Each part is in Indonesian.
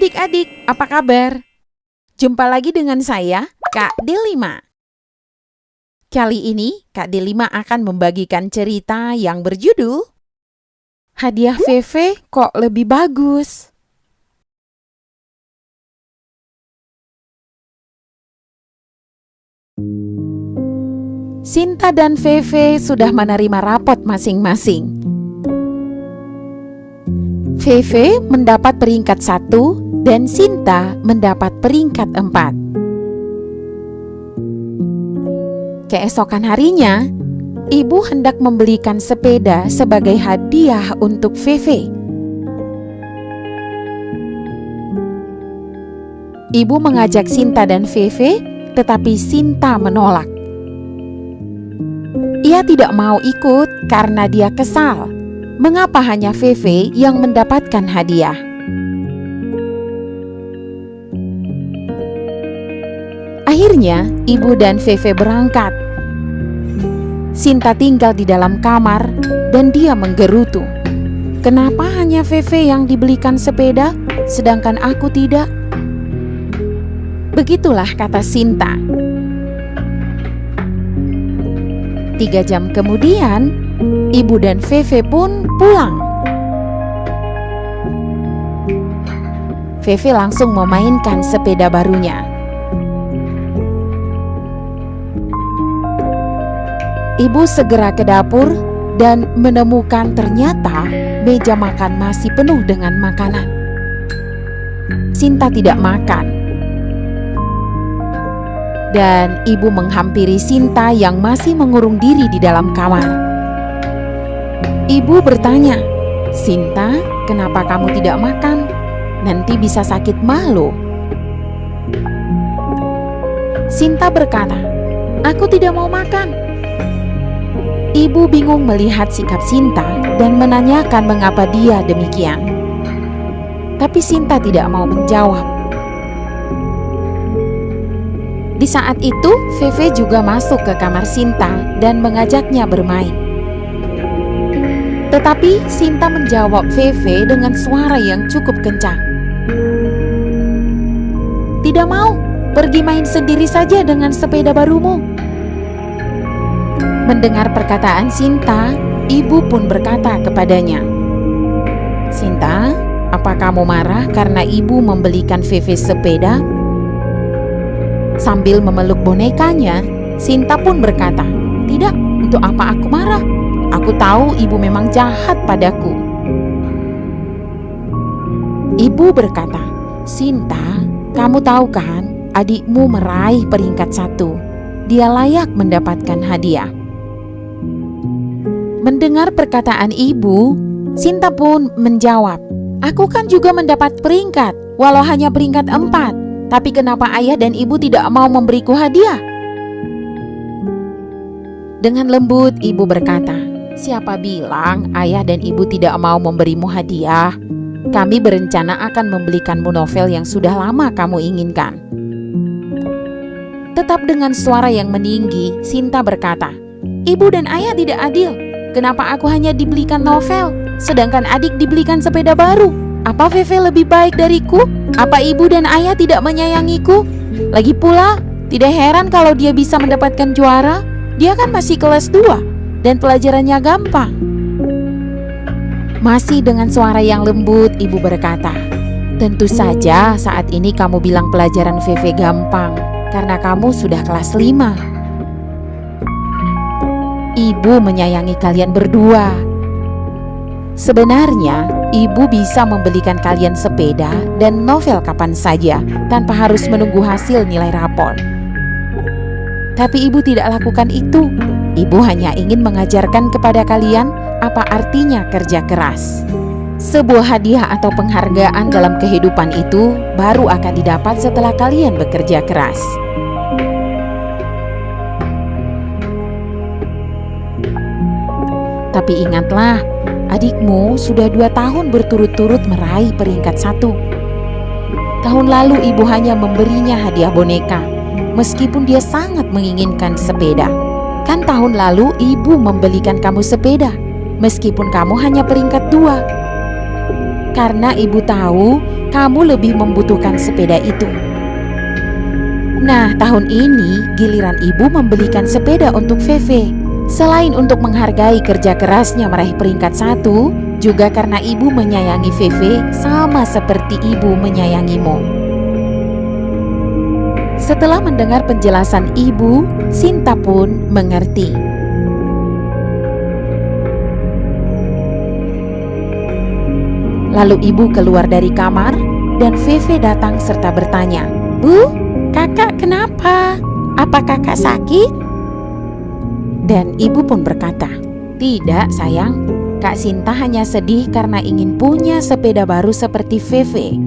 adik-adik, apa kabar? Jumpa lagi dengan saya, Kak Delima. Kali ini, Kak Delima akan membagikan cerita yang berjudul Hadiah Feve kok lebih bagus. Sinta dan Feve sudah menerima rapot masing-masing. Feve mendapat peringkat 1 dan Sinta mendapat peringkat 4. Keesokan harinya, ibu hendak membelikan sepeda sebagai hadiah untuk Feve. Ibu mengajak Sinta dan Feve, tetapi Sinta menolak. Ia tidak mau ikut karena dia kesal. Mengapa hanya Feve yang mendapatkan hadiah? Akhirnya, ibu dan Feve berangkat. Sinta tinggal di dalam kamar dan dia menggerutu. Kenapa hanya Feve yang dibelikan sepeda, sedangkan aku tidak? Begitulah kata Sinta. 3 jam kemudian, ibu dan Feve pun pulang. Feve langsung memainkan sepeda barunya. Ibu segera ke dapur dan menemukan ternyata meja makan masih penuh dengan makanan. Sinta tidak makan. Dan ibu menghampiri Sinta yang masih mengurung diri di dalam kamar. Ibu bertanya, "Sinta, kenapa kamu tidak makan? Nanti bisa sakit mah loh." Sinta berkata, "Aku tidak mau makan." Ibu bingung melihat sikap Sinta dan menanyakan mengapa dia demikian. Tapi Sinta tidak mau menjawab. Di saat itu, Feve juga masuk ke kamar Sinta dan mengajaknya bermain. Tetapi Sinta menjawab Feve dengan suara yang cukup kencang. "Tidak mau, pergi main sendiri saja dengan sepeda barumu." Mendengar perkataan Sinta, ibu pun berkata kepadanya, "Sinta, apa kamu marah karena ibu membelikan Feve sepeda?" Sambil memeluk bonekanya, Sinta pun berkata, "Tidak, untuk apa aku marah? Aku tahu ibu memang jahat padaku." Ibu berkata, "Sinta, kamu tahu kan, adikmu meraih peringkat 1. Dia layak mendapatkan hadiah." Mendengar perkataan ibu, Sinta pun menjawab, "Aku kan juga mendapat peringkat, walau hanya peringkat 4. Tapi kenapa ayah dan ibu tidak mau memberiku hadiah?" Dengan lembut ibu berkata, "Siapa bilang ayah dan ibu tidak mau memberimu hadiah? Kami berencana akan membelikanmu novel yang sudah lama kamu inginkan." Tetap dengan suara yang meninggi, Sinta berkata, "Ibu dan ayah tidak adil. Kenapa aku hanya dibelikan novel, sedangkan adik dibelikan sepeda baru? Apa Feve lebih baik dariku? Apa ibu dan ayah tidak menyayangiku? Lagi pula, tidak heran kalau dia bisa mendapatkan juara. Dia kan masih kelas 2 dan pelajarannya gampang." Masih dengan suara yang lembut, ibu berkata, "Tentu saja saat ini kamu bilang pelajaran Feve gampang karena kamu sudah kelas 5. Ibu menyayangi kalian berdua. Sebenarnya, ibu bisa membelikan kalian sepeda dan novel kapan saja tanpa harus menunggu hasil nilai rapor. Tapi ibu tidak lakukan itu. Ibu hanya ingin mengajarkan kepada kalian apa artinya kerja keras. Sebuah hadiah atau penghargaan dalam kehidupan itu baru akan didapat setelah kalian bekerja keras." Tapi ingatlah, adikmu sudah 2 tahun berturut-turut meraih peringkat 1. Tahun lalu ibu hanya memberinya hadiah boneka, meskipun dia sangat menginginkan sepeda. Kan tahun lalu ibu membelikan kamu sepeda, meskipun kamu hanya peringkat 2. karena ibu tahu kamu lebih membutuhkan sepeda itu. Nah, tahun ini giliran ibu membelikan sepeda untuk Feve. Selain untuk menghargai kerja kerasnya meraih peringkat 1, juga karena ibu menyayangi Feve sama seperti ibu menyayangimu. Setelah mendengar penjelasan ibu, Sinta pun mengerti. Lalu ibu keluar dari kamar dan Feve datang serta bertanya, "Bu, kakak kenapa? Apa kakak sakit?" Dan ibu pun berkata, "Tidak sayang, Kak Sinta hanya sedih karena ingin punya sepeda baru seperti Feve."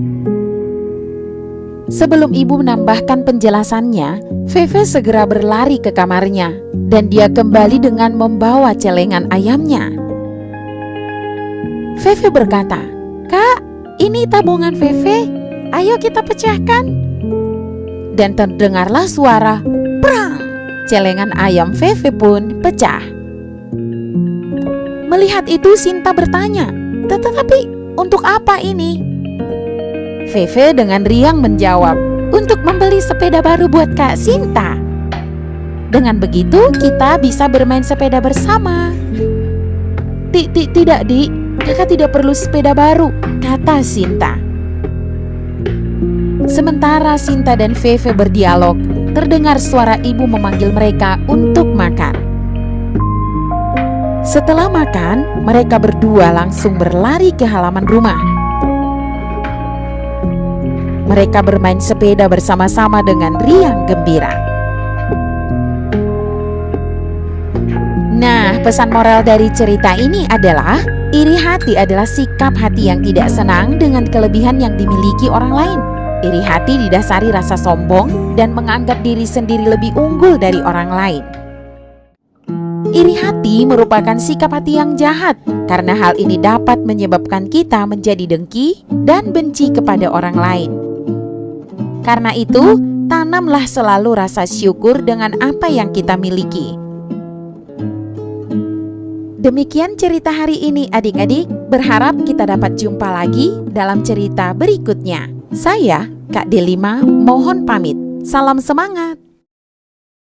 Sebelum ibu menambahkan penjelasannya, Feve segera berlari ke kamarnya dan dia kembali dengan membawa celengan ayamnya. Feve berkata, "Kak, ini tabungan Feve, ayo kita pecahkan." Dan terdengarlah suara prang. Celengan ayam Feve pun pecah. Melihat itu Sinta bertanya, "Tetapi untuk apa ini?" Feve dengan riang menjawab, "Untuk membeli sepeda baru buat Kak Sinta. Dengan begitu kita bisa bermain sepeda bersama." Tidak, Dik, kakak tidak perlu sepeda baru," kata Sinta. Sementara Sinta dan Feve berdialog, terdengar suara ibu memanggil mereka untuk makan. Setelah makan, mereka berdua langsung berlari ke halaman rumah. Mereka bermain sepeda bersama-sama dengan riang gembira. Nah, pesan moral dari cerita ini adalah iri hati adalah sikap hati yang tidak senang dengan kelebihan yang dimiliki orang lain. Iri hati didasari rasa sombong dan menganggap diri sendiri lebih unggul dari orang lain. Iri hati merupakan sikap hati yang jahat karena hal ini dapat menyebabkan kita menjadi dengki dan benci kepada orang lain. Karena itu, tanamlah selalu rasa syukur dengan apa yang kita miliki. Demikian cerita hari ini adik-adik, berharap kita dapat jumpa lagi dalam cerita berikutnya. Saya, Kak Delima, mohon pamit. Salam semangat.